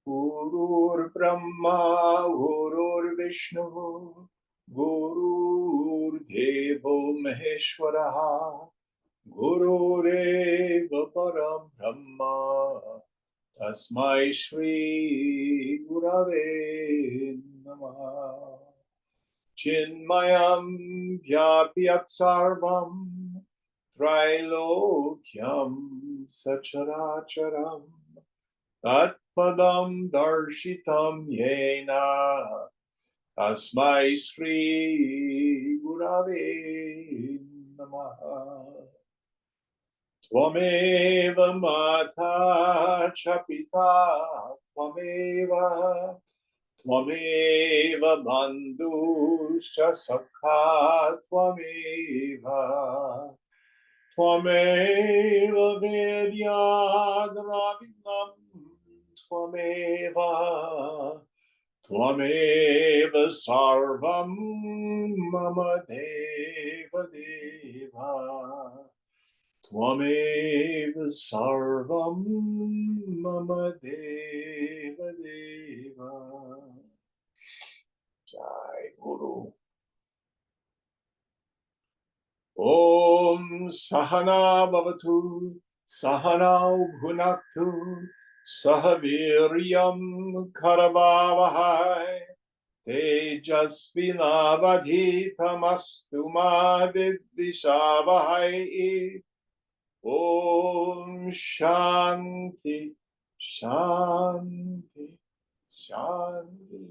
Gurur Brahma, Gurur Vishnu, Gurur Devo Maheshwaraha, Gurureva Param Brahma, Tasmai Shri Gurave Namaha. Chinmayam Vyapyat Sarvam Trilokyam Sacharacharam Tatpadam Darshitam Yena Tasmai Shri Gurave Namaha. Tvameva Mata Chapita Tvameva Tvameva bandhuscha sakha tvameva Tvameva vedyadravinam Tvameva Tvameva sarvam mama deva deva Tvameva sarvam mama deva deva. Jai Guru. Om Sahana Bhavatu, Sahana Bhunaktu, Sahaviryam Karavavahai, Tejasvinavadhitamastu ma vidvishavahai. Om Shanti, Shanti, Shanti.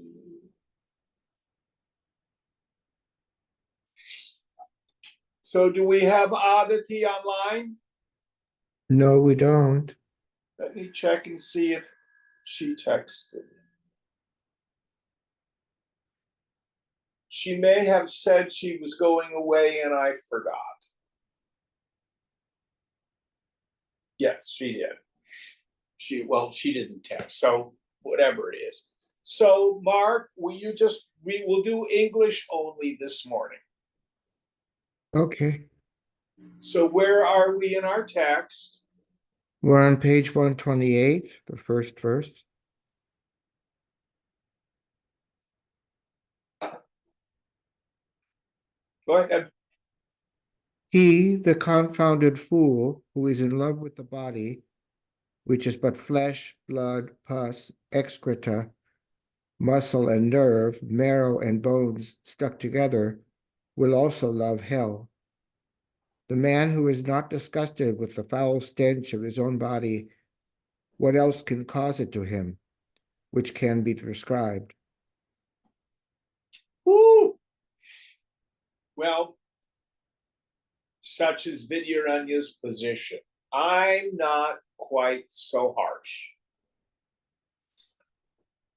So do we have Aditi online? No, we don't. Let me check and see if she texted. She may have said she was going away and I forgot. Yes, she did. She didn't text, so whatever it is. So Mark, we will do English only this morning. Okay. So where are we in our text? We're on page 128, the first verse. Go ahead. He, the confounded fool, who is in love with the body, which is but flesh, blood, pus, excreta, muscle and nerve, marrow and bones stuck together, will also love hell. The man who is not disgusted with the foul stench of his own body, what else can cause it to him, which can be prescribed? Woo! Well, such is Vidyaranya's position. I'm not quite so harsh.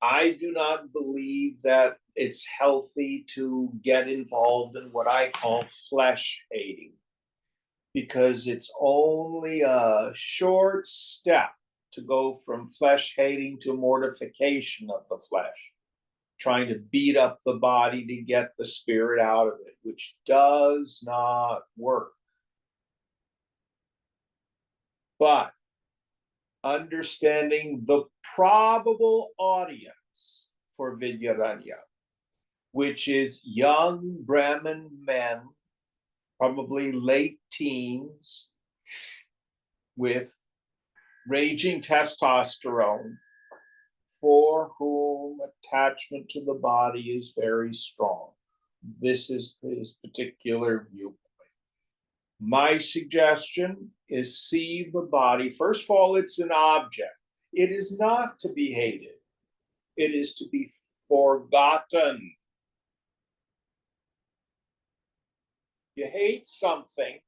I do not believe that it's healthy to get involved in what I call flesh hating, because it's only a short step to go from flesh hating to mortification of the flesh, trying to beat up the body to get the spirit out of it, which does not work. But understanding the probable audience for Vidyaranya, which is young Brahmin men, probably late teens, with raging testosterone, for whom attachment to the body is very strong. This is his particular viewpoint. My suggestion is see the body. First of all, it's an object. It is not to be hated. It is to be forgotten. You hate something,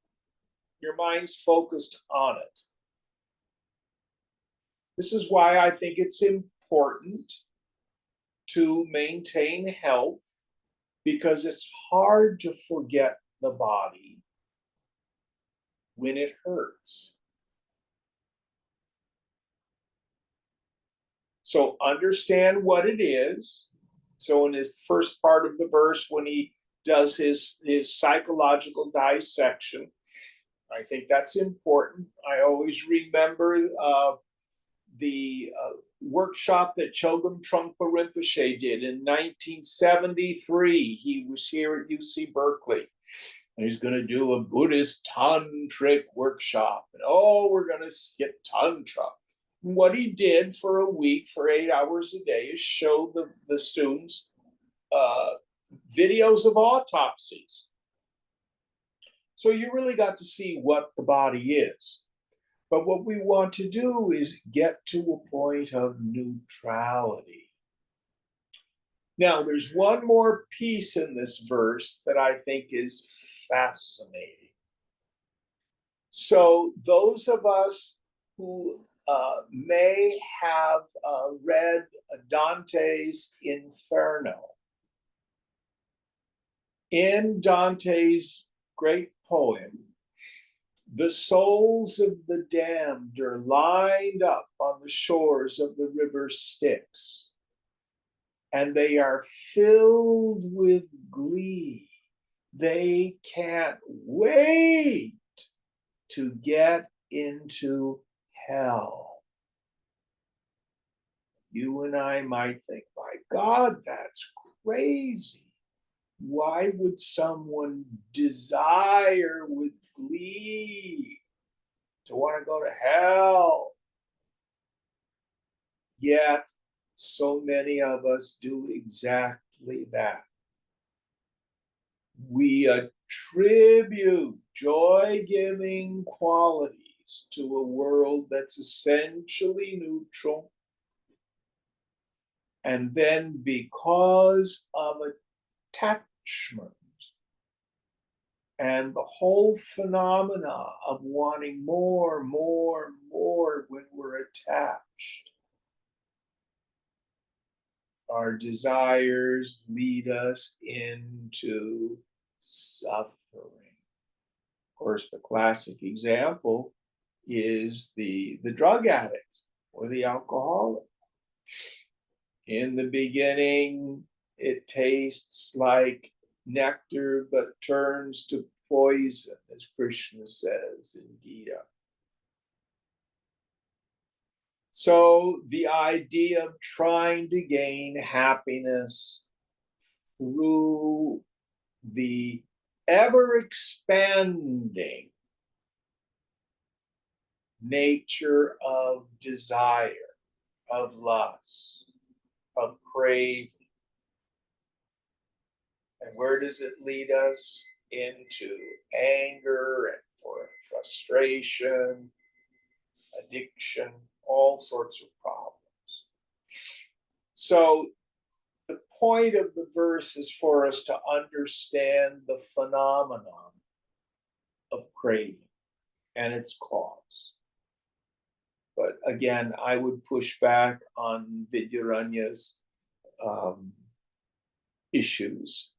your mind's focused on it. This is why I think it's important to maintain health, because it's hard to forget the body when it hurts. So understand what it is. So in his first part of the verse, when he does his psychological dissection, I think that's important. I always remember the workshop that Chogyam Trungpa Rinpoche did in 1973. He was here at UC Berkeley. And he's going to do a Buddhist tantric workshop. And oh, we're going to skip tantra. And what he did for a week, for 8 hours a day, is show the students videos of autopsies. So you really got to see what the body is. But what we want to do is get to a point of neutrality. Now, there's one more piece in this verse that I think is fascinating. So those of us who may have read Dante's Inferno, in Dante's great poem, the souls of the damned are lined up on the shores of the river Styx, and they are filled with glee. They can't wait to get into hell. You and I might think, my God, that's crazy. Why would someone desire with glee to want to go to hell? Yet, so many of us do exactly that. We attribute joy-giving qualities to a world that's essentially neutral. And then because of attachment and the whole phenomena of wanting more when we're attached, our desires lead us into suffering. Of course, the classic example is the drug addict or the alcoholic. In the beginning, it tastes like nectar, but turns to poison, as Krishna says in Gita. So the idea of trying to gain happiness through the ever-expanding nature of desire, of lust, of craving. And where does it lead us? Into anger and frustration, addiction, all sorts of problems. So the point of the verse is for us to understand the phenomenon of craving and its cause. But again, I would push back on Vidyaranya's issues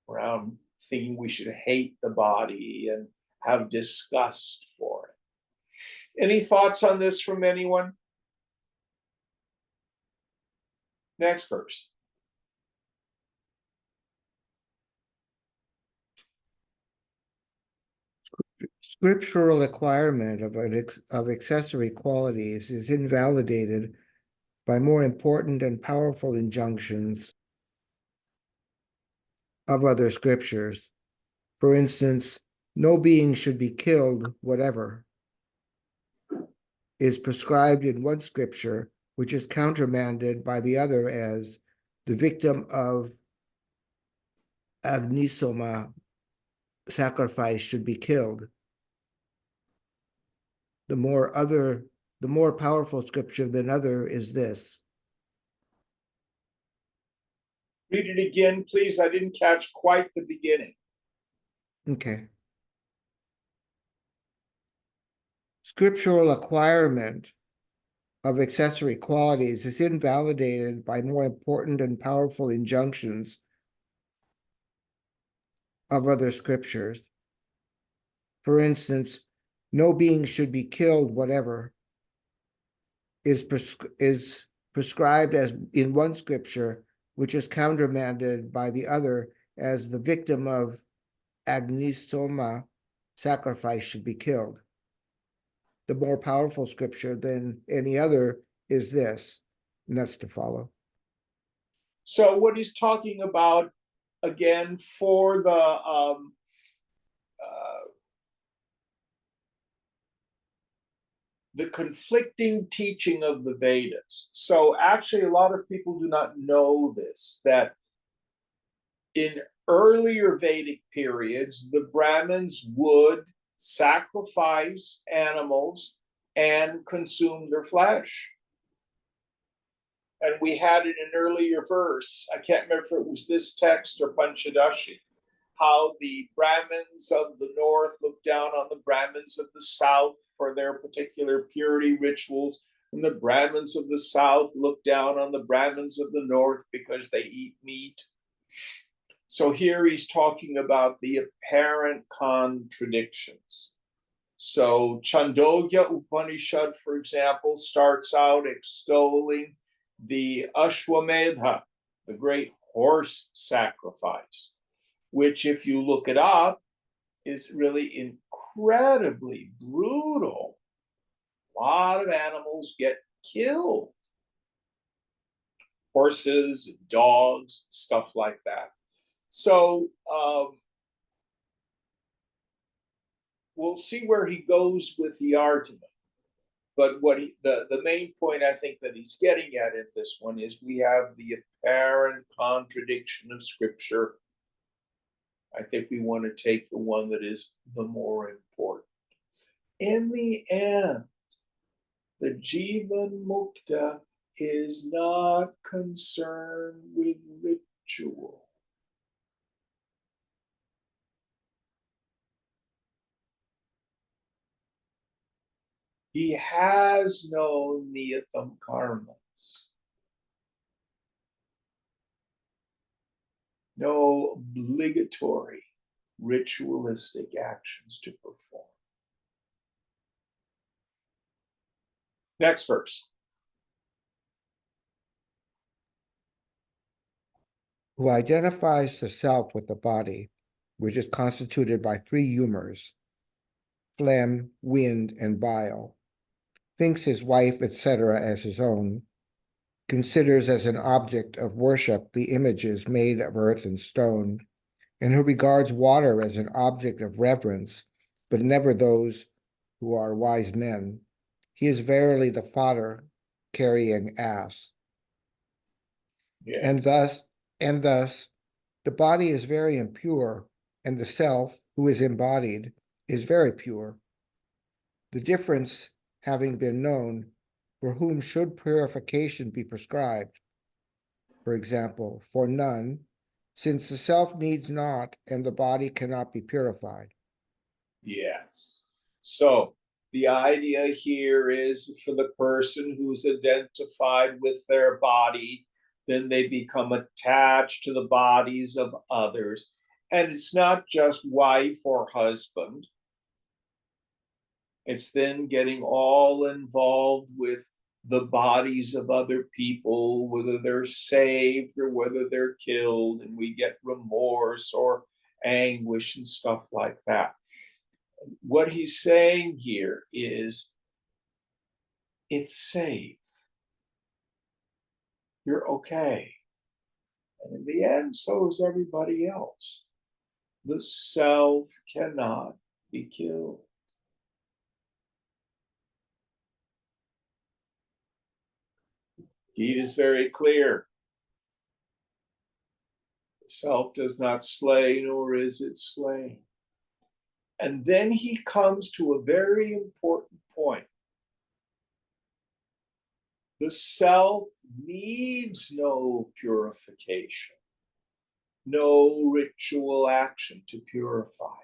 around thinking we should hate the body and have disgust for it. Any thoughts on this from anyone? Next verse. Scriptural acquirement of accessory qualities is invalidated by more important and powerful injunctions of other scriptures. For instance, no being should be killed, whatever, is prescribed in one scripture, which is countermanded by the other as the victim of Agnisoma sacrifice should be killed. The more powerful scripture than other is this. Read it again, please. I didn't catch quite the beginning. Okay. Scriptural acquirement of accessory qualities is invalidated by more important and powerful injunctions of other scriptures. For instance, no being should be killed, whatever, is prescribed as in one scripture, which is countermanded by the other as the victim of Agnisoma sacrifice should be killed. The more powerful scripture than any other is this, and that's to follow. So what he's talking about, again, for the conflicting teaching of the Vedas. So actually, a lot of people do not know this, that in earlier Vedic periods, the Brahmins would sacrifice animals and consume their flesh. And we had it in an earlier verse. I can't remember if it was this text or Panchadashi, how the Brahmins of the north look down on the Brahmins of the south for their particular purity rituals, and the Brahmins of the south look down on the Brahmins of the north because they eat meat. So here he's talking about the apparent contradictions. So Chandogya Upanishad, for example, starts out extolling the Ashwamedha, the great horse sacrifice, which, if you look it up, is really incredibly brutal. A lot of animals get killed. Horses, dogs, stuff like that. So we'll see where he goes with the argument. But what the main point I think that he's getting at in this one is we have the apparent contradiction of scripture. I think we want to take the one that is the more important. In the end, the Jivan Mukta is not concerned with ritual. He has no niyatam karmas, no obligatory ritualistic actions to perform. Next verse. Who identifies the self with the body, which is constituted by three humors, phlegm, wind, and bile, thinks his wife, etc., as his own, considers as an object of worship the images made of earth and stone, and who regards water as an object of reverence, but never those who are wise men, he is verily the fodder-carrying ass. Yes. And thus, the body is very impure, and the self, who is embodied, is very pure. The difference having been known, for whom should purification be prescribed? For example, for none, since the self needs not, and the body cannot be purified. Yes. So the idea here is for the person who's identified with their body, then they become attached to the bodies of others. And it's not just wife or husband. It's then getting all involved with the bodies of other people, whether they're saved or whether they're killed, and we get remorse or anguish and stuff like that. What he's saying here is it's safe. You're okay. And in the end, so is everybody else. The self cannot be killed. Gita is very clear. The self does not slay, nor is it slain. And then he comes to a very important point. The self needs no purification, no ritual action to purify.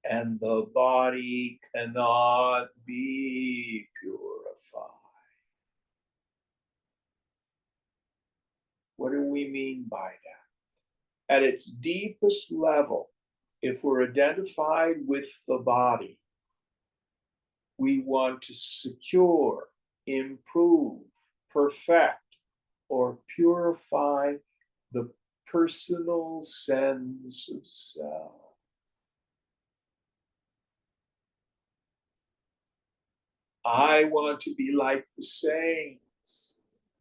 And the body cannot be purified. What do we mean by that? At its deepest level, if we're identified with the body, we want to secure, improve, perfect, or purify the personal sense of self. I want to be like the saints.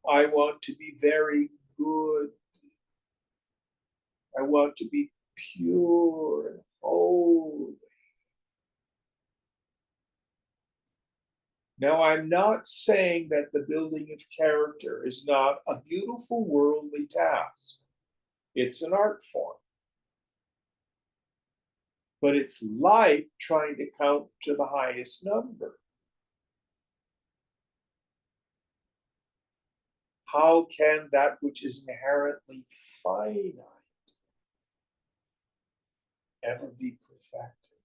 I want to be very good. I want to be pure and holy. Now, I'm not saying that the building of character is not a beautiful worldly task. It's an art form. But it's like trying to count to the highest number. How can that which is inherently finite ever be perfected?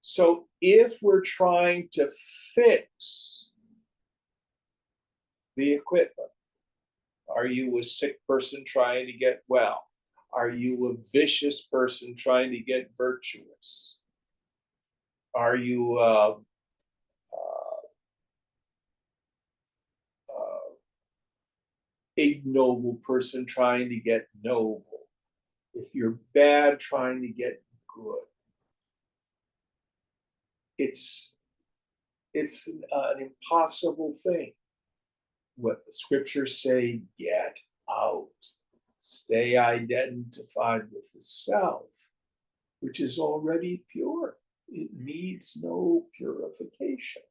So if we're trying to fix the equipment, are you a sick person trying to get well? Are you a vicious person trying to get virtuous? Are you ignoble person trying to get noble? If you're bad trying to get good, it's an impossible thing. What the scriptures say, get out, stay identified with the self, which is already pure. It needs no purification.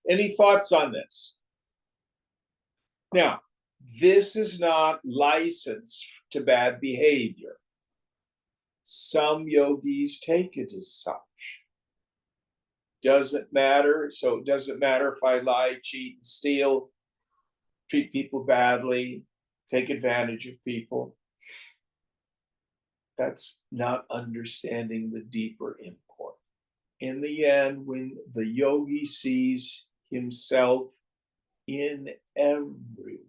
Any thoughts on this? Now, this is not license to bad behavior. Some yogis take it as such. Doesn't matter. So it doesn't matter if I lie, cheat, and steal, treat people badly, take advantage of people. That's not understanding the deeper import. In the end, when the yogi sees himself in everyone,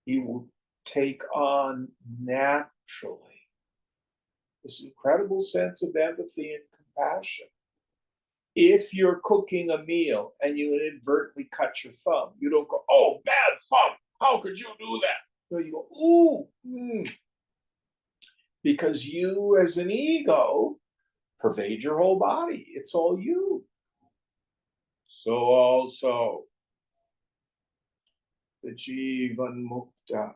he will take on naturally this incredible sense of empathy and compassion. If you're cooking a meal and you inadvertently cut your thumb, you don't go, oh, bad thumb, how could you do that? No, you go, ooh, because you as an ego pervade your whole body. It's all you. So also the Jivan Mukta,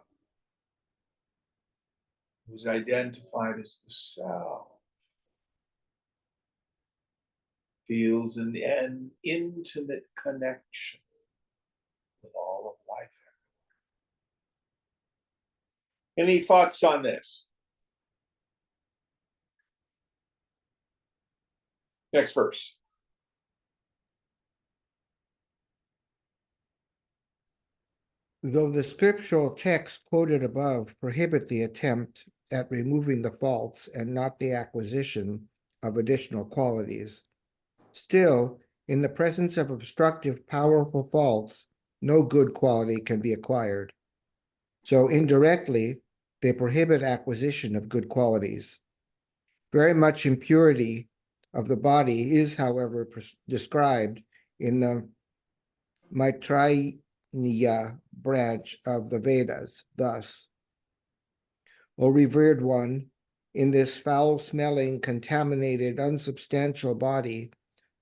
who's identified as the self, feels an intimate connection with all of life. Any thoughts on this? Next verse. Though the scriptural texts quoted above prohibit the attempt at removing the faults and not the acquisition of additional qualities, still, in the presence of obstructive, powerful faults, no good quality can be acquired. So indirectly, they prohibit acquisition of good qualities. Very much impurity of the body is, however, described in the Maitreya branch of the Vedas, thus, O revered one, in this foul-smelling, contaminated, unsubstantial body,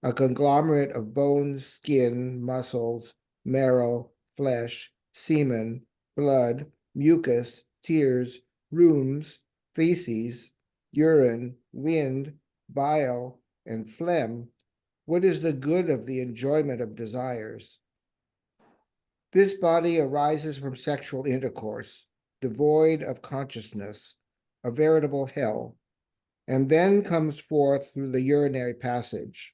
a conglomerate of bones, skin, muscles, marrow, flesh, semen, blood, mucus, tears, rheums, feces, urine, wind, bile, and phlegm, what is the good of the enjoyment of desires? This body arises from sexual intercourse, devoid of consciousness, a veritable hell, and then comes forth through the urinary passage.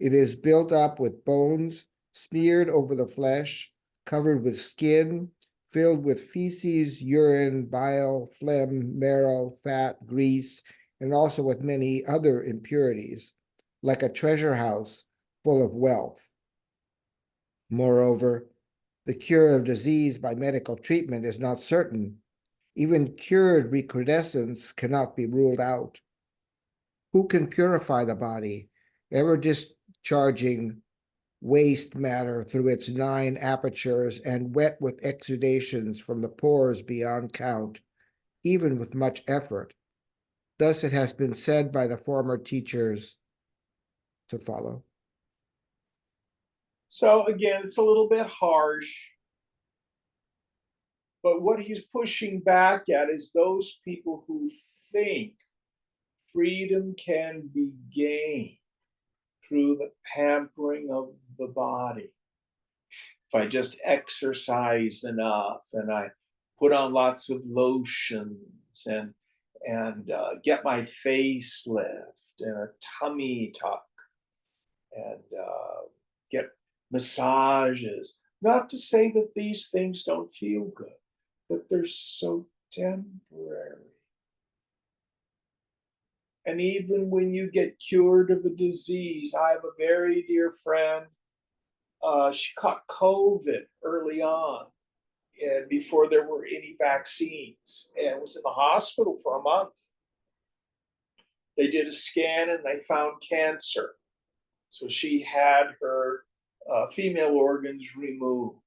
It is built up with bones, smeared over the flesh, covered with skin, filled with feces, urine, bile, phlegm, marrow, fat, grease, and also with many other impurities, like a treasure house full of wealth. Moreover, the cure of disease by medical treatment is not certain. Even cured recrudescence cannot be ruled out. Who can purify the body, ever discharging waste matter through its 9 apertures and wet with exudations from the pores beyond count, even with much effort? Thus it has been said by the former teachers to follow. So again, it's a little bit harsh, but what he's pushing back at is those people who think freedom can be gained through the pampering of the body. If I just exercise enough and I put on lots of lotions and get my facelift and a tummy tuck and get massages. Not to say that these things don't feel good, but they're so temporary. And even when you get cured of a disease, I have a very dear friend. She caught COVID early on, and before there were any vaccines, and was in the hospital for a month. They did a scan and they found cancer. So she had her female organs removed.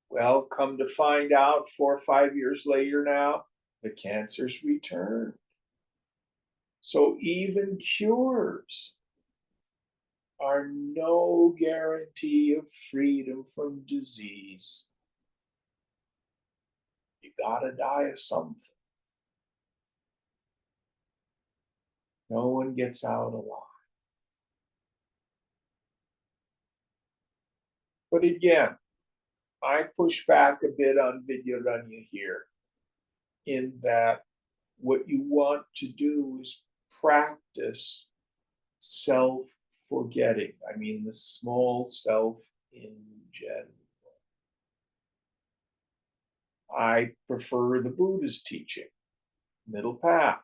Well, come to find out, 4 or 5 years later now, the cancer's returned. So even cures are no guarantee of freedom from disease. You gotta die of something. No one gets out alive. But again, I push back a bit on Vidyaranya here, in that what you want to do is practice self-forgetting. I mean, the small self in general. I prefer the Buddha's teaching, middle path.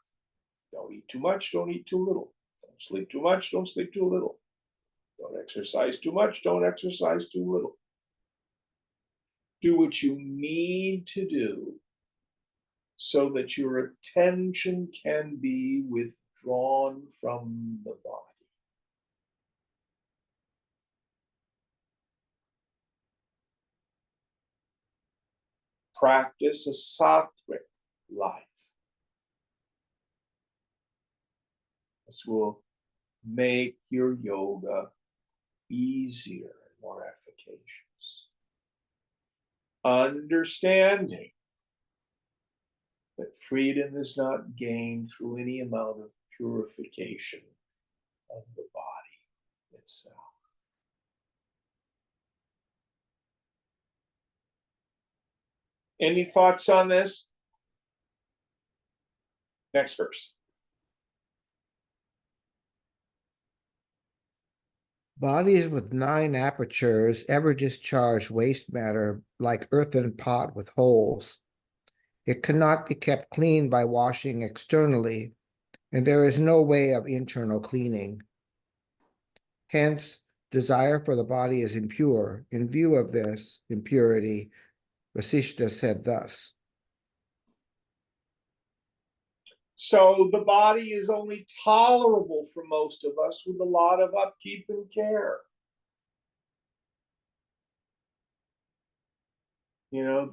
Don't eat too much, don't eat too little. Don't sleep too much, don't sleep too little. Don't exercise too much, don't exercise too little. Do what you need to do so that your attention can be withdrawn from the body. Practice a sattvic life. This will make your yoga easier and more efficacious. Understanding that freedom is not gained through any amount of purification of the body itself. Any thoughts on this? Next verse. Bodies with 9 apertures ever discharge waste matter like earthen pot with holes. It cannot be kept clean by washing externally, and there is no way of internal cleaning. Hence, desire for the body is impure. In view of this impurity, Vasishta said thus. So the body is only tolerable for most of us with a lot of upkeep and care. You know,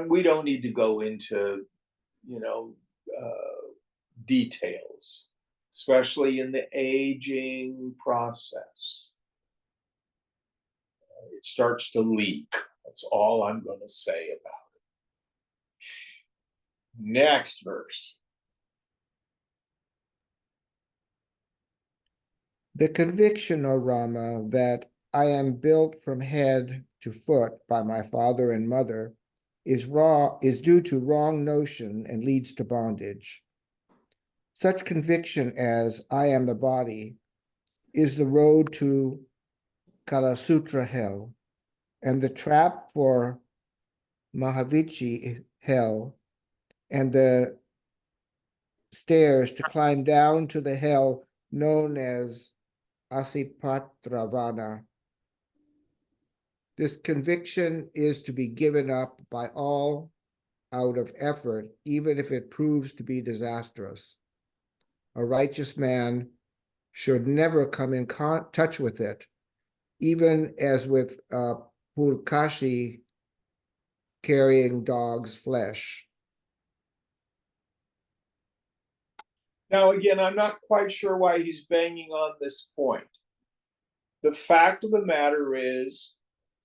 we don't need to go into, details, especially in the aging process. It starts to leak. That's all I'm going to say about it. Next verse. The conviction, O Rama, that I am built from head to foot by my father and mother is due to wrong notion and leads to bondage. Such conviction as I am the body is the road to Kalasutra hell, and the trap for Mahavichi hell, and the stairs to climb down to the hell known as Asipatravana. This conviction is to be given up by all out of effort, even if it proves to be disastrous. A righteous man should never come in touch with it, even as with Purkashi carrying dog's flesh. Now, again, I'm not quite sure why he's banging on this point. The fact of the matter is,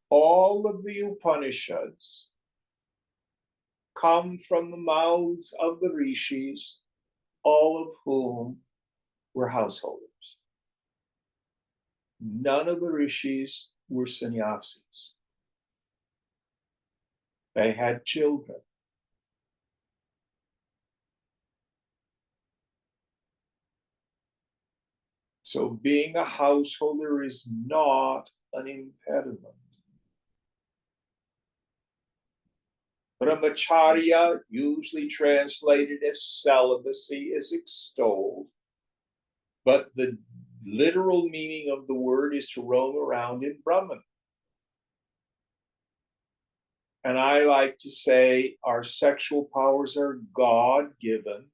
all of the Upanishads come from the mouths of the rishis, all of whom were householders. None of the rishis were sannyasis. They had children. So being a householder is not an impediment. Brahmacharya, usually translated as celibacy, is extolled, but the literal meaning of the word is to roam around in Brahman. And I like to say our sexual powers are God-given,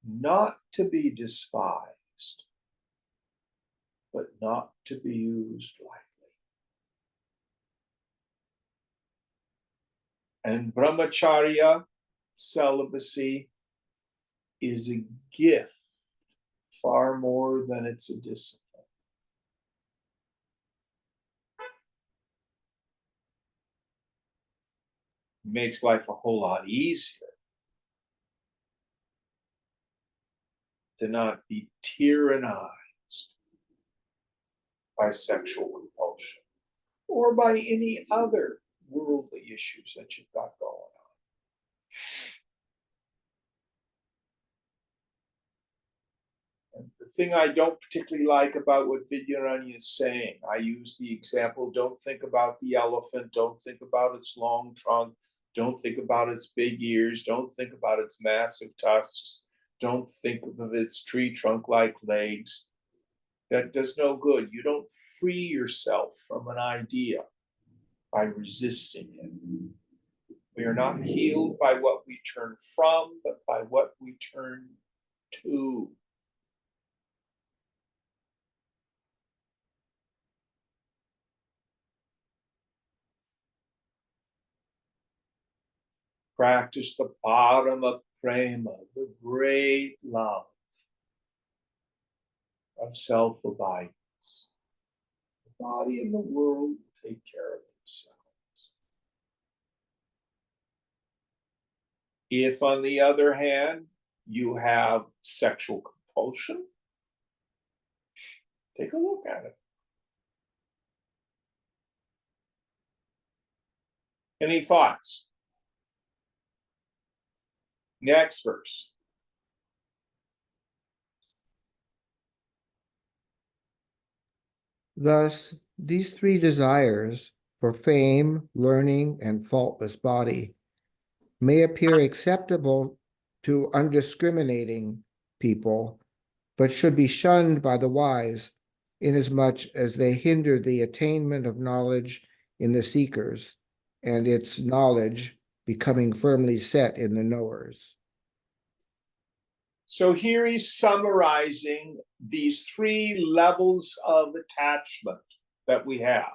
not to be despised, but not to be used lightly. And brahmacharya, celibacy, is a gift far more than it's a discipline. It makes life a whole lot easier to not be tyrannized by sexual compulsion or by any other worldly issues that you've got going on. And the thing I don't particularly like about what Vidyaranya is saying, I use the example, don't think about the elephant, don't think about its long trunk, don't think about its big ears, don't think about its massive tusks, don't think of its tree trunk-like legs. That does no good. You don't free yourself from an idea by resisting it. We are not healed by what we turn from, but by what we turn to. Practice the Parama Prema, the great love of self-abidance. The body and the world will take care of themselves. If, on the other hand, you have sexual compulsion, take a look at it. Any thoughts? Next verse. Thus, these three desires for fame, learning, and faultless body may appear acceptable to undiscriminating people, but should be shunned by the wise, inasmuch as they hinder the attainment of knowledge in the seekers, and its knowledge becoming firmly set in the knowers. So here he's summarizing these three levels of attachment that we have.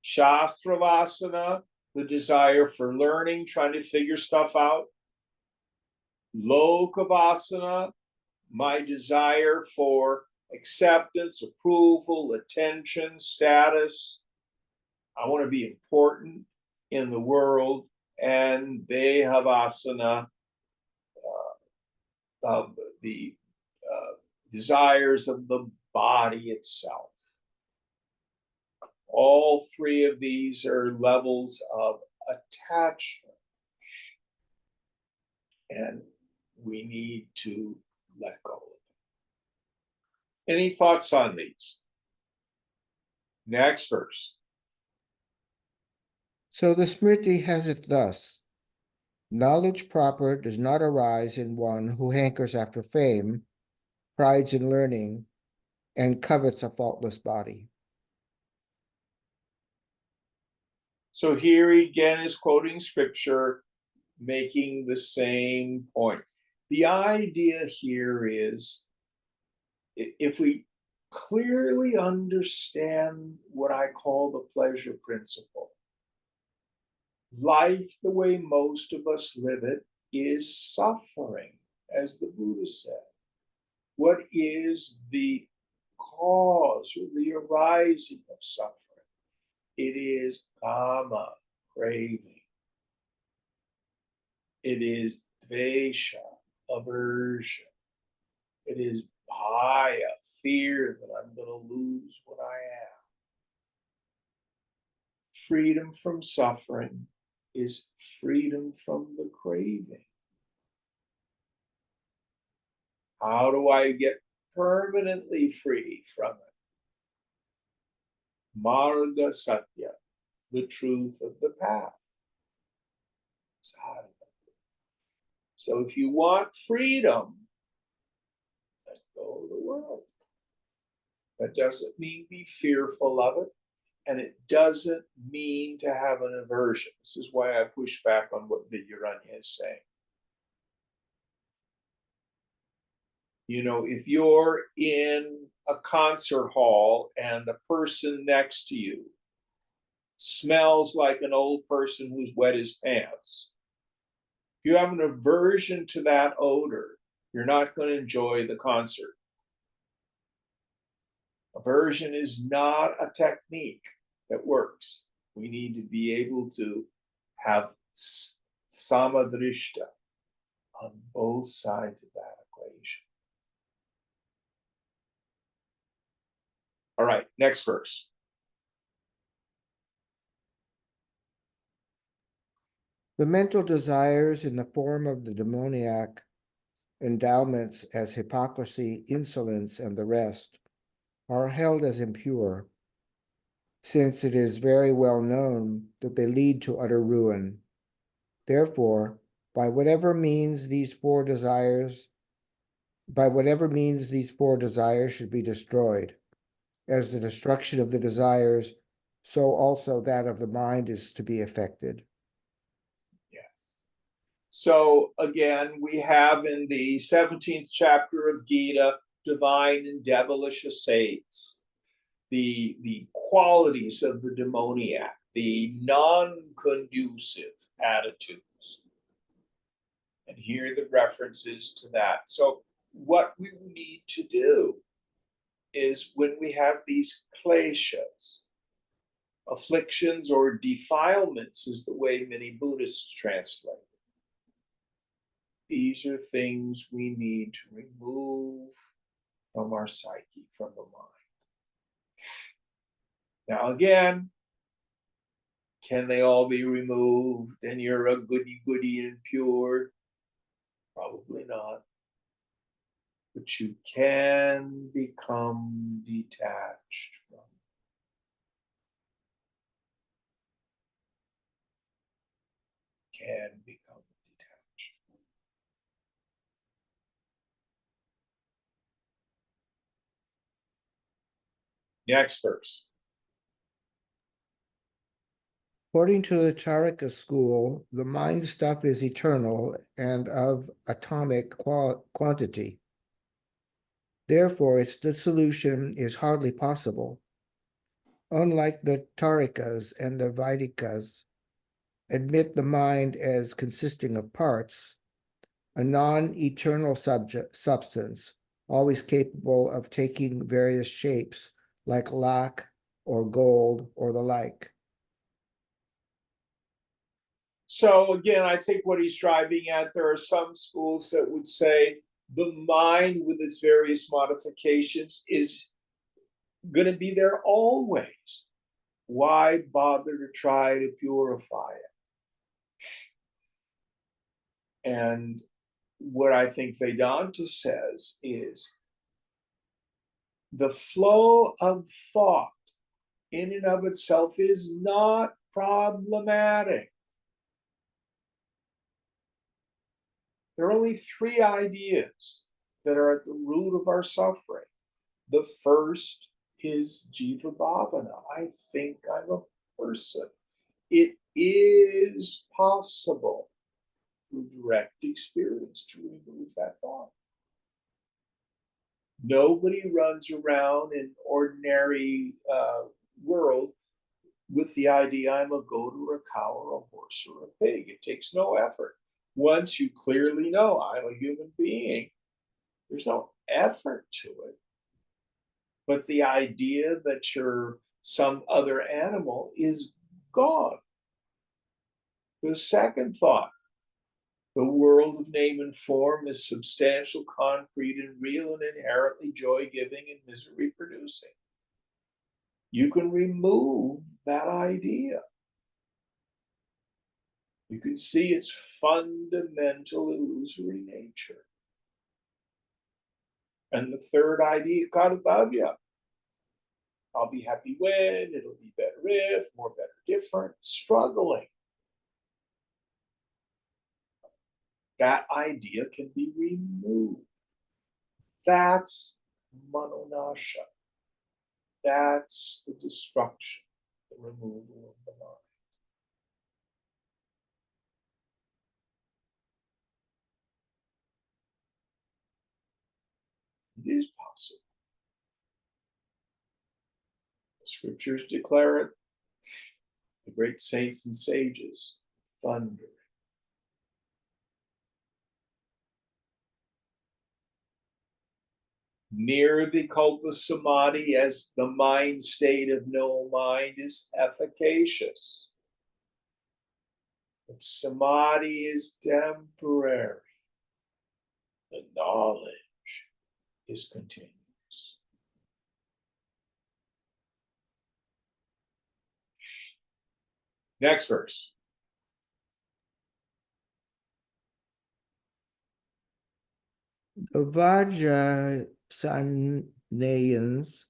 Shastravasana, the desire for learning, trying to figure stuff out. Lokavasana, my desire for acceptance, approval, attention, status. I want to be important in the world. And Dehavasana, of the desires of the body itself. All three of these are levels of attachment. And we need to let go of them. Any thoughts on these? Next verse. So the Smriti has it thus: knowledge proper does not arise in one who hankers after fame, prides in learning, and covets a faultless body. So here again is quoting scripture, making the same point. The idea here is, if we clearly understand what I call the pleasure principle, life, the way most of us live it, is suffering, as the Buddha said. What is the cause or the arising of suffering? It is kama, craving. It is dvesha, aversion. It is bhaya, fear that I'm going to lose what I am. Freedom from suffering is freedom from the craving. How do I get permanently free from it? Marga Satya, the truth of the path. So if you want freedom, let go of the world. That doesn't mean be fearful of it, and it doesn't mean to have an aversion. This is why I push back on what Vidyaranya is saying. You know, if you're in a concert hall and the person next to you smells like an old person who's wet his pants, if you have an aversion to that odor, you're not going to enjoy the concert. Aversion is not a technique that works. We need to be able to have samadrishta on both sides of that equation. All right, next verse. The mental desires in the form of the demoniac endowments as hypocrisy, insolence, and the rest are held as impure, since it is very well known that they lead to utter ruin. Therefore, by whatever means these four desires should be destroyed, as the destruction of the desires, so also that of the mind is to be effected. Yes. So again, we have in the 17th chapter of Gita, divine and devilish estates, the qualities of the demoniac, the non-conducive attitudes. And here are the references to that. So what we need to do is when we have these kleshas, afflictions or defilements is the way many Buddhists translate it. These are things we need to remove from our psyche, from the mind. Now again, can they all be removed and you're a goody and pure? Probably not. But you can become detached from it. Can become detached. Next verse. According to the Charaka school, the mind stuff is eternal and of atomic quantity. Therefore, its dissolution is hardly possible. Unlike the Tarikas and the Vaidikas, admit the mind as consisting of parts, a non-eternal substance, always capable of taking various shapes, like lac or gold or the like. So again, I think what he's driving at, there are some schools that would say the mind with its various modifications is going to be there always. Why bother to try to purify it? And what I think Vedanta says is the flow of thought in and of itself is not problematic. There are only three ideas that are at the root of our suffering. The first is Jiva Bhavana. I think I'm a person. It is possible through direct experience to remove that thought. Nobody runs around in ordinary world with the idea I'm a goat or a cow or a horse or a pig. It takes no effort. Once you clearly know I'm a human being, there's no effort to it. But the idea that you're some other animal is gone. The second thought, the world of name and form is substantial, concrete, and real, and inherently joy giving and misery producing. You can remove that idea. You can see its fundamental illusory nature. And the third idea, God above you. I'll be happy when, it'll be better if, more better different, struggling. That idea can be removed. That's manonasha. That's the destruction, the removal of the mind. It is possible. The scriptures declare it. The great saints and sages thunder. Near vikalpa samadhi, as the mind state of no mind, is efficacious. But samadhi is temporary. The knowledge is continuous. Next verse. The Vajrasanayans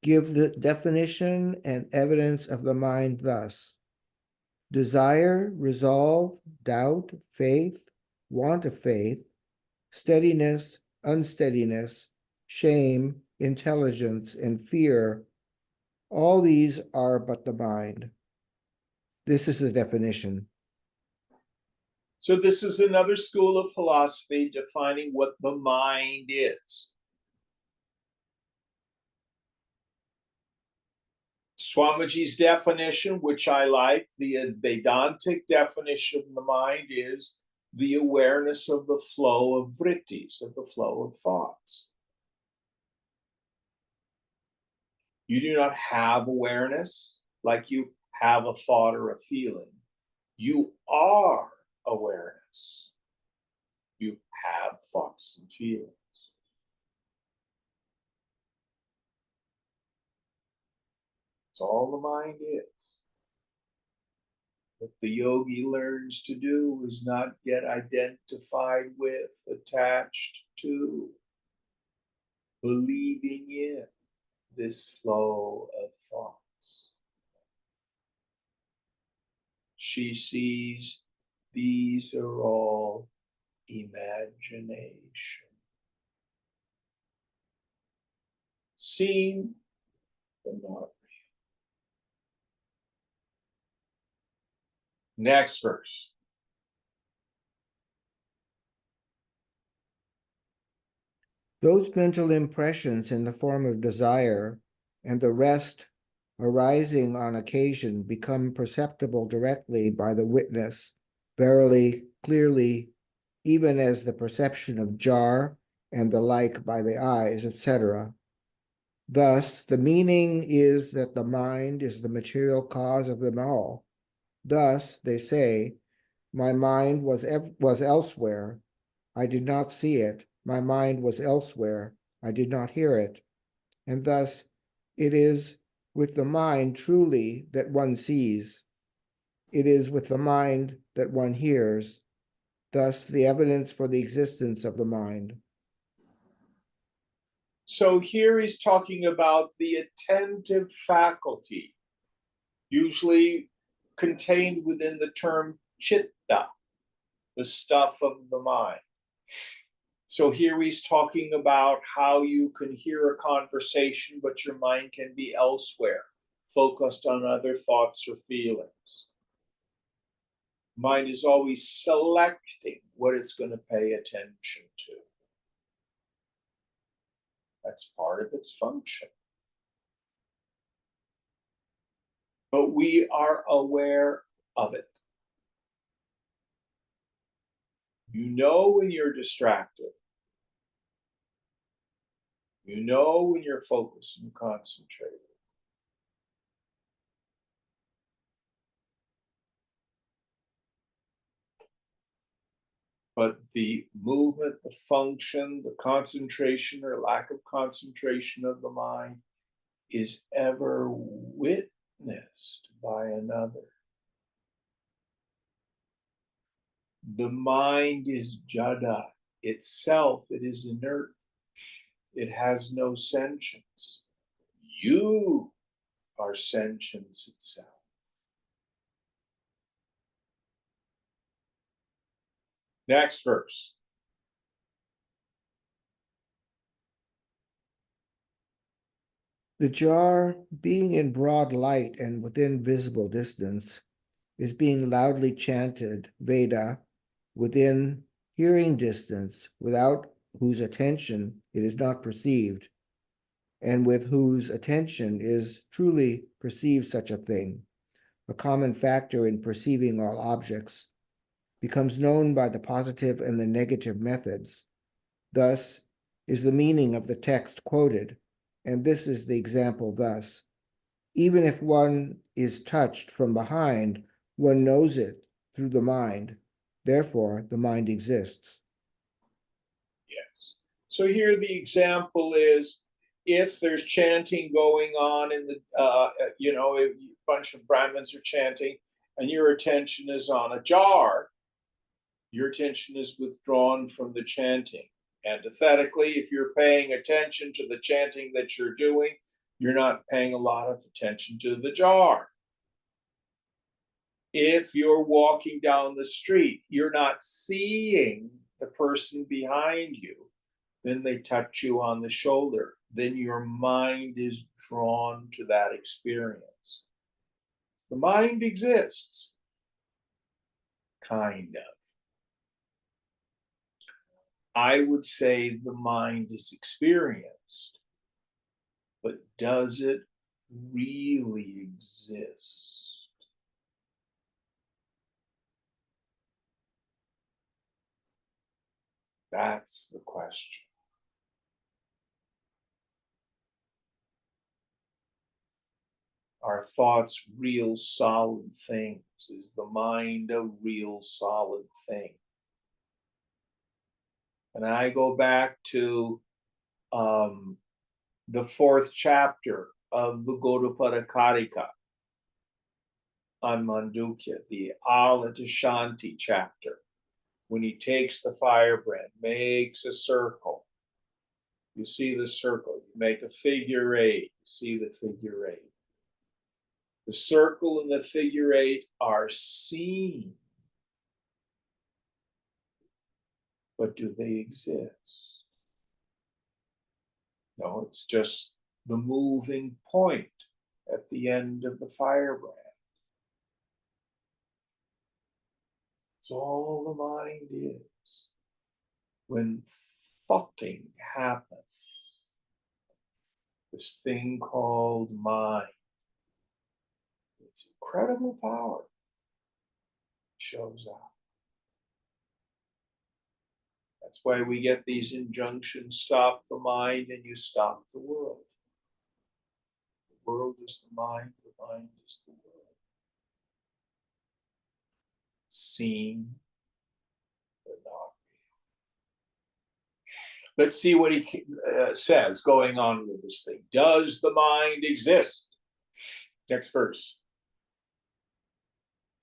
give the definition and evidence of the mind thus: desire, resolve, doubt, faith, want of faith, steadiness, unsteadiness, shame, intelligence, and fear, all these are but the mind. This is the definition. So this is another school of philosophy defining what the mind is. Swamiji's definition, which I like, the Vedantic definition of the mind is the awareness of the flow of vrittis, of the flow of thoughts. You do not have awareness like you have a thought or a feeling. You are awareness. You have thoughts and feelings. That's all the mind is. What the yogi learns to do is not get identified with, attached to, believing in this flow of thoughts. She sees these are all imagination. Seen, but not real. Next verse. Those mental impressions in the form of desire and the rest arising on occasion become perceptible directly by the witness, verily, clearly, even as the perception of jar and the like by the eyes, etc. Thus, the meaning is that the mind is the material cause of them all. Thus, they say, my mind was elsewhere. I did not see it. My mind was elsewhere. I did not hear it. And thus, it is with the mind truly that one sees. It is with the mind that one hears. Thus, the evidence for the existence of the mind. So here he's talking about the attentive faculty, usually contained within the term chitta, the stuff of the mind. So here he's talking about how you can hear a conversation, but your mind can be elsewhere, focused on other thoughts or feelings. Mind is always selecting what it's going to pay attention to. That's part of its function. but we are aware of it. You know when you're distracted. You know when you're focused and concentrated. But the movement, the function, the concentration or lack of concentration of the mind is ever witnessed by another. The mind is jada itself, it is inert, it has no sentience. You are sentience itself. Next verse. The jar, being in broad light and within visible distance, is being loudly chanted Veda within hearing distance, without whose attention it is not perceived, and with whose attention is truly perceived such a thing, a common factor in perceiving all objects, becomes known by the positive and the negative methods. Thus is the meaning of the text quoted, and this is the example thus. Even if one is touched from behind, one knows it through the mind. Therefore, the mind exists. Yes. So here the example is if there's chanting going on in the, if a bunch of Brahmins are chanting and your attention is on a jar, your attention is withdrawn from the chanting. Antithetically, if you're paying attention to the chanting that you're doing, you're not paying a lot of attention to the jar. If you're walking down the street, you're not seeing the person behind you, then they touch you on the shoulder. Then your mind is drawn to that experience. The mind exists, kind of. I would say the mind is experienced, but does it really exist? That's the question. Are thoughts real solid things? Is the mind a real solid thing? And I go back to the fourth chapter of the Gaudapada Karika on Mandukya, the Alata Shanti chapter, when he takes the firebrand, makes a circle. You see the circle, you make a figure eight, you see the figure eight. The circle and the figure eight are seen, but do they exist? No, it's just the moving point at the end of the firebrand. It's all the mind is. When thoughting happens, this thing called mind, its incredible power shows up. That's why we get these injunctions: stop the mind and you stop the world. The world is the mind is the world. Seen, but not real. Let's see what he says going on with this thing. Does the mind exist? Next verse.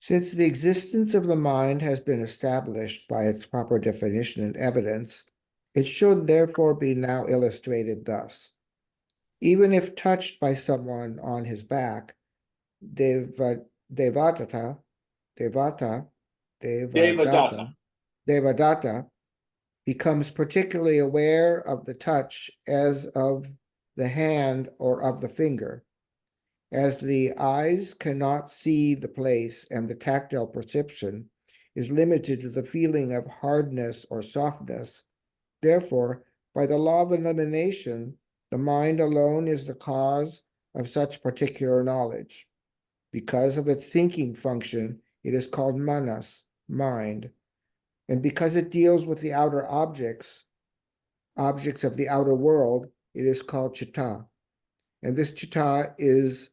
Since the existence of the mind has been established by its proper definition and evidence, it should therefore be now illustrated thus. Even if touched by someone on his back, Devadatta becomes particularly aware of the touch as of the hand or of the finger. As the eyes cannot see the place and the tactile perception is limited to the feeling of hardness or softness, therefore, by the law of elimination, the mind alone is the cause of such particular knowledge. Because of its thinking function, it is called manas, mind. And because it deals with the outer objects of the outer world, it is called chitta. And this chitta is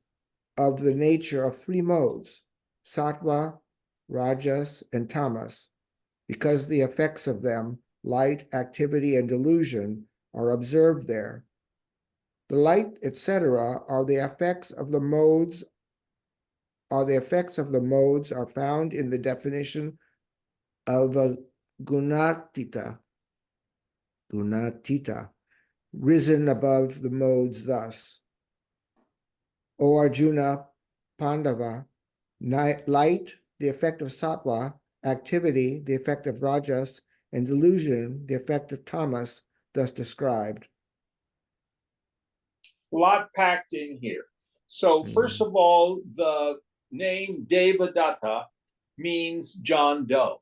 of the nature of three modes, sattva, rajas, and tamas, because the effects of them, light, activity, and delusion, are observed there. The light, etc., are the effects of the modes are found in the definition of a gunatita, risen above the modes thus. O Arjuna, Pandava, light, the effect of sattva, activity, the effect of rajas, and delusion, the effect of tamas, thus described. A lot packed in here. So first of all, the name Devadatta means John Doe.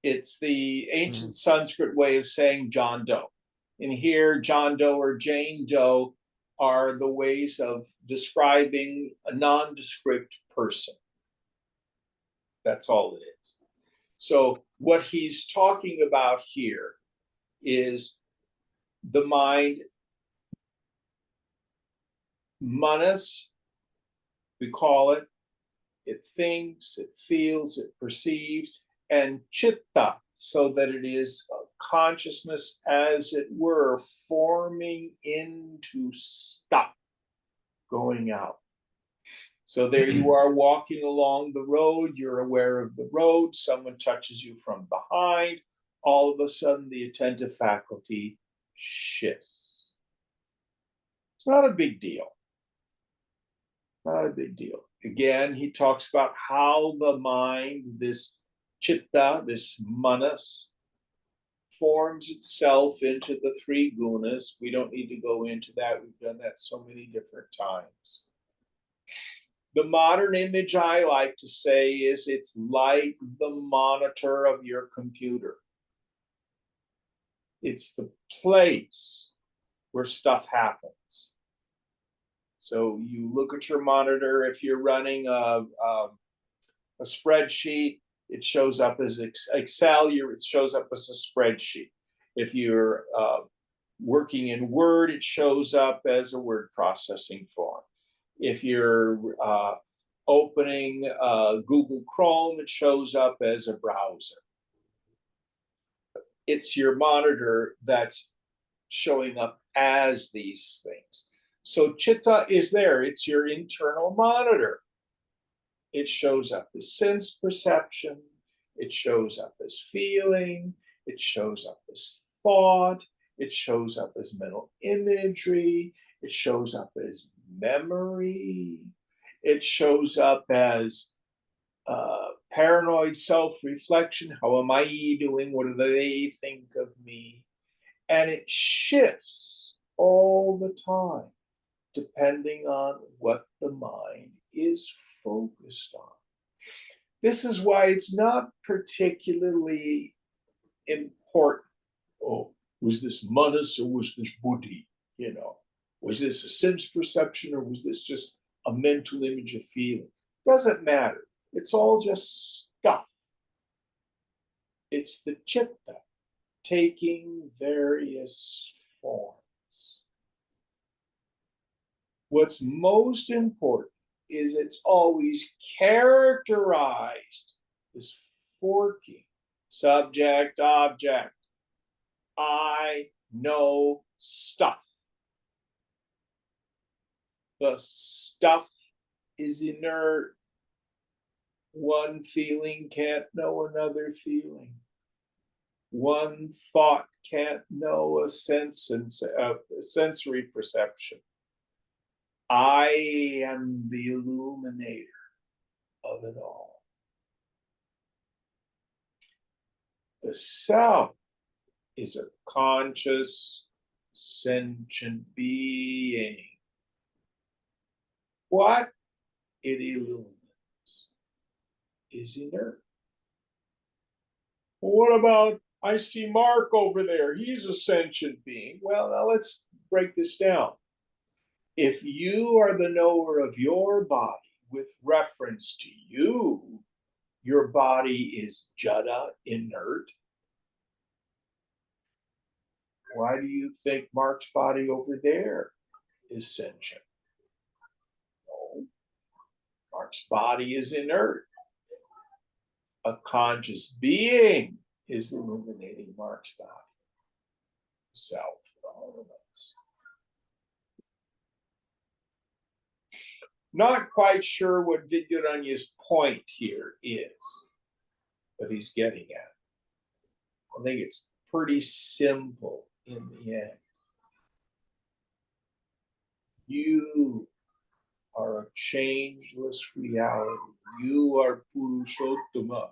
It's the ancient Sanskrit way of saying John Doe. And here, John Doe or Jane Doe are the ways of describing a nondescript person. That's all it is. So what he's talking about here is the mind, manas, we call it. It thinks, it feels, it perceives, and chitta, so that it is consciousness, as it were, forming into stuff going out. So there you are walking along the road, you're aware of the road, someone touches you from behind, all of a sudden the attentive faculty shifts. It's not a big deal. Not a big deal. Again, he talks about how the mind, this chitta, this manas, forms itself into the three gunas. We don't need to go into that. We've done that so many different times. The modern image I like to say is it's like the monitor of your computer. It's the place where stuff happens. So you look at your monitor. If you're running a spreadsheet, it shows up as Excel. It shows up as a spreadsheet. If you're working in Word, it shows up as a word processing form. If you're opening Google Chrome, it shows up as a browser. It's your monitor that's showing up as these things. So chitta is there. It's your internal monitor. It shows up as sense perception. It shows up as feeling. It shows up as thought. It shows up as mental imagery. It shows up as memory. It shows up as paranoid self-reflection. How am I doing? What do they think of me? And it shifts all the time, depending on what the mind is focused on. This is why it's not particularly important. Oh, was this manas or was this buddhi? You know, was this a sense perception or was this just a mental image of feeling? Doesn't matter. It's all just stuff. It's the chitta taking various forms. What's most important is it's always characterized as forking, subject, object. I know stuff. The stuff is inert. One feeling can't know another feeling. One thought can't know a sensory perception. I am the illuminator of it all. The self is a conscious, sentient being. What it illumines is inert. Well, what about, I see Mark over there. He's a sentient being. Well, now let's break this down. If you are the knower of your body, with reference to you, your body is jada, inert. Why do you think Mark's body over there is sentient? No, Mark's body is inert. A conscious being is illuminating Mark's body, self, all of us. Not quite sure what Vidyaranya's point here is, but he's getting at. I think it's pretty simple in the end. You are a changeless reality. You are Purushottama,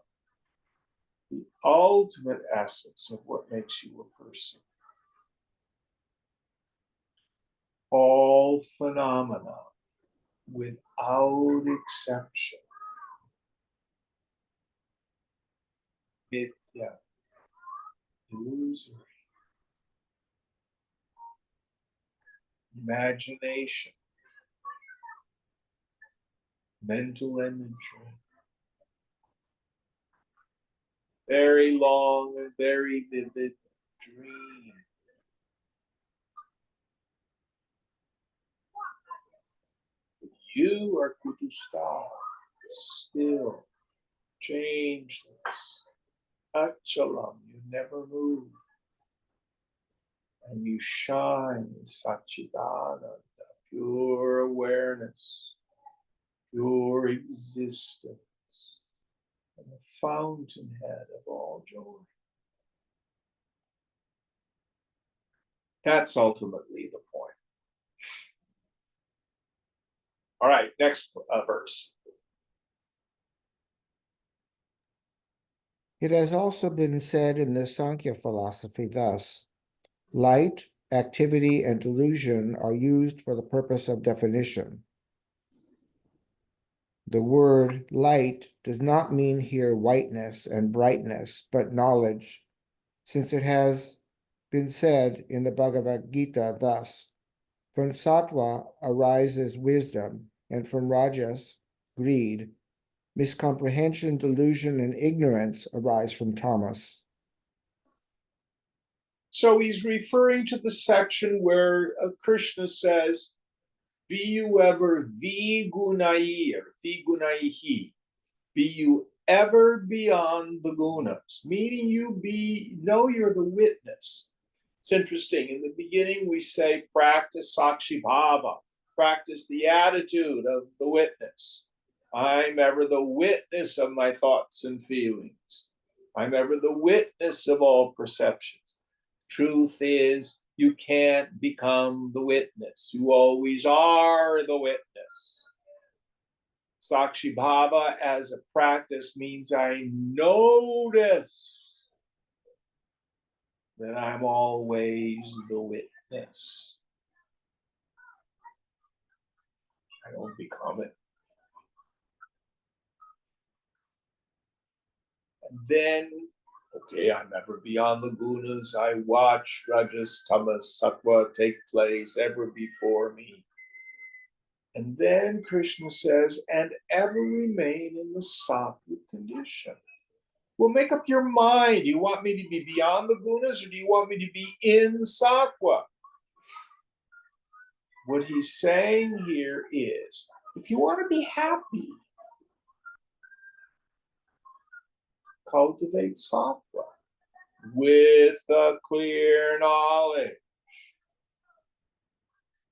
the ultimate essence of what makes you a person. All phenomena, without exception, Mithya, illusory, imagination, mental imagery, very long and very vivid dream. You are Kutusta, still, changeless, Achalam, you never move. And you shine in Satchidananda, pure awareness, pure existence, and the fountainhead of all joy. That's ultimately the point. All right, next verse. It has also been said in the Sankhya philosophy thus: light, activity, and delusion are used for the purpose of definition. The word light does not mean here whiteness and brightness, but knowledge, since it has been said in the Bhagavad Gita thus: from sattva arises wisdom, and from rajas, greed. Miscomprehension, delusion, and ignorance arise from tamas. So he's referring to the section where Krishna says, be you ever vigunai or vigunaihi, be you ever beyond the gunas, meaning know you're the witness. It's interesting. In the beginning, we say practice sakshi bhava, practice the attitude of the witness. I'm ever the witness of my thoughts and feelings. I'm ever the witness of all perceptions. Truth is, you can't become the witness. You always are the witness. Sakshi bhava as a practice means I notice that I'm always the witness. I don't become it. And then, okay, I'm ever beyond the gunas. I watch rajas, tamas, sattva take place ever before me. And then Krishna says, and ever remain in the sattvic condition. Well, make up your mind. Do you want me to be beyond the gunas or do you want me to be in sattva? What he's saying here is, if you want to be happy, cultivate sattva with a clear knowledge.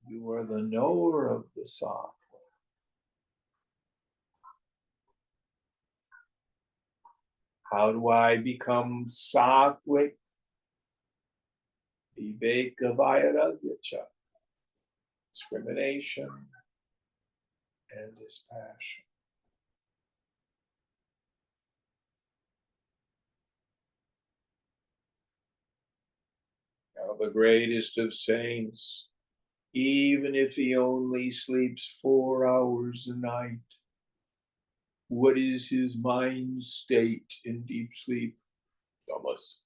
You are the knower of the sattva. How do I become sattvic? Viveka vairagya, discrimination and dispassion. Now, the greatest of saints, even if he only sleeps 4 hours a night, what is his mind state in deep sleep? Tamas.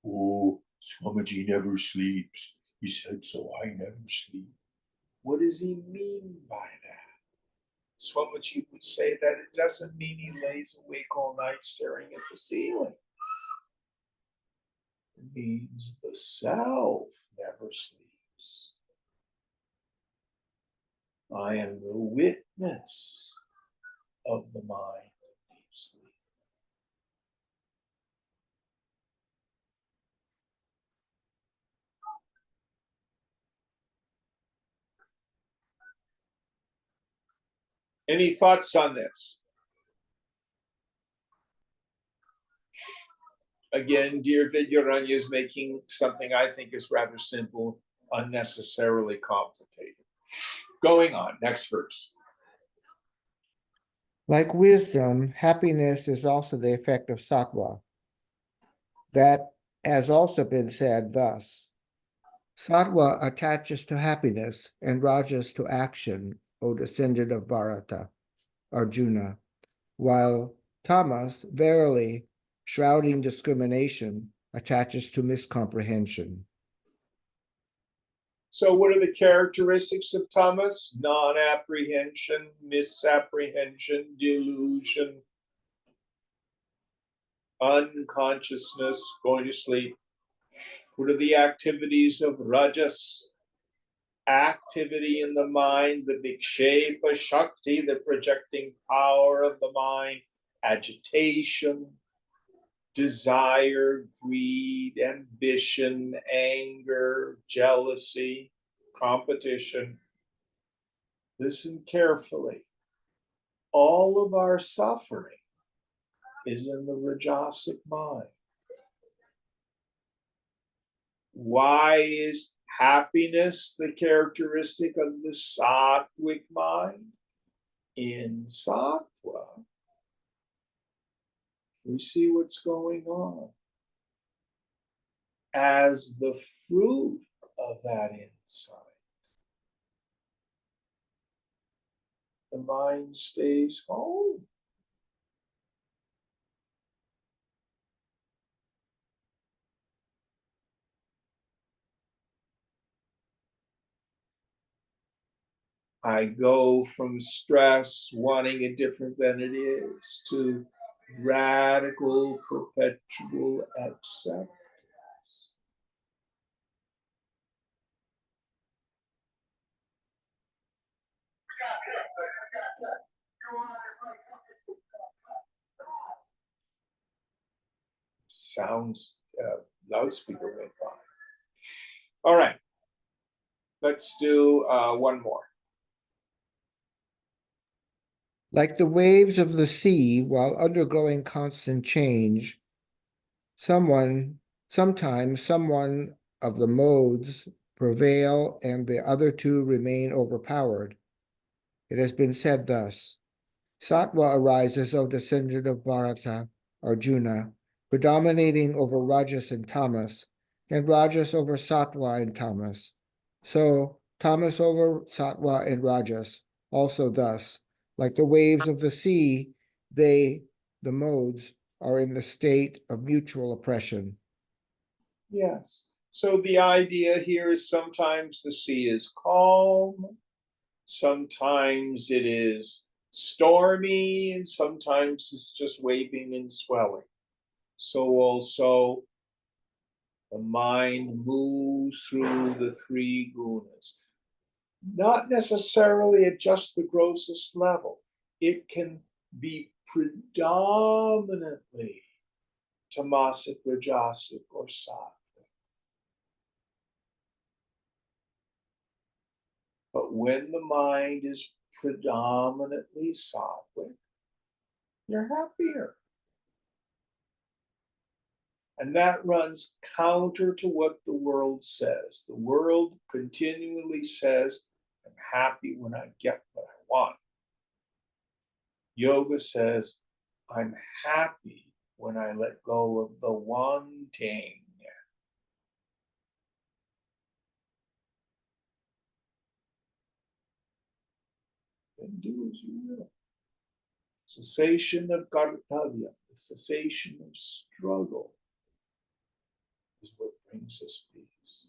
Oh, Swamiji never sleeps. He said, so I never sleep. What does he mean by that? Swamiji would say that it doesn't mean he lays awake all night staring at the ceiling. It means the self never sleeps. I am the witness of the mind of deep sleep. Any thoughts on this? Again, dear Vidyaranya is making something I think is rather simple, unnecessarily complicated. Going on, next verse. Like wisdom, happiness is also the effect of sattva. That has also been said thus. Sattva attaches to happiness and rajas to action, O descendant of Bharata, Arjuna, while tamas, verily, shrouding discrimination, attaches to miscomprehension. So, what are the characteristics of tamas? Non-apprehension, misapprehension, delusion, unconsciousness, going to sleep. What are the activities of rajas? Activity in the mind, the vikshepa shakti, the projecting power of the mind, agitation, desire, greed, ambition, anger, jealousy, competition. Listen carefully. All of our suffering is in the rajasic mind. Why is happiness the characteristic of the sattvic mind? In sattva, we see what's going on. As the fruit of that insight, the mind stays home. I go from stress, wanting it different than it is, to radical, perpetual acceptance. Sounds loudspeaker went by. All right, let's do one more. Like the waves of the sea, while undergoing constant change, sometimes someone of the modes prevail and the other two remain overpowered. It has been said thus. Sattva arises, O descendant of Bharata, Arjuna, predominating over Rajas and Tamas, and Rajas over Sattva and Tamas. So, Tamas over Sattva and Rajas, also thus, like the waves of the sea, they, the modes, are in the state of mutual oppression. Yes. So the idea here is sometimes the sea is calm, sometimes it is stormy, and sometimes it's just waving and swelling. So also the mind moves through the three gunas, not necessarily at just the grossest level. It can be predominantly tamasic, rajasic, or sattvic. But when the mind is predominantly sattvic, you're happier. And that runs counter to what the world says. The world continually says, I'm happy when I get what I want. Yoga says, I'm happy when I let go of the wanting. Then do as you will. Cessation of kartavya, the cessation of struggle, is what brings us peace.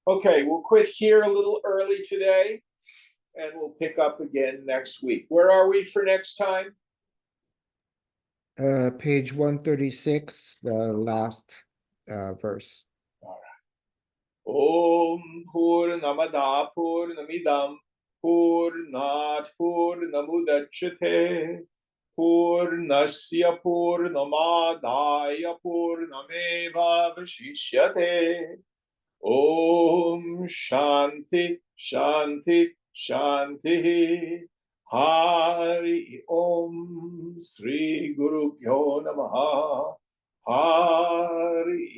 Okay, we'll quit here a little early today, and we'll pick up again next week. Where are we for next time? Page 136, the last verse. Om Purnamada Purnamidam Purnat Purnamudachyate Purnasya Purnamadaya Purnameva Vashishyate. Om Shanti Shanti Shanti. Hari Om Sri Guru Pyo Namaha. Hari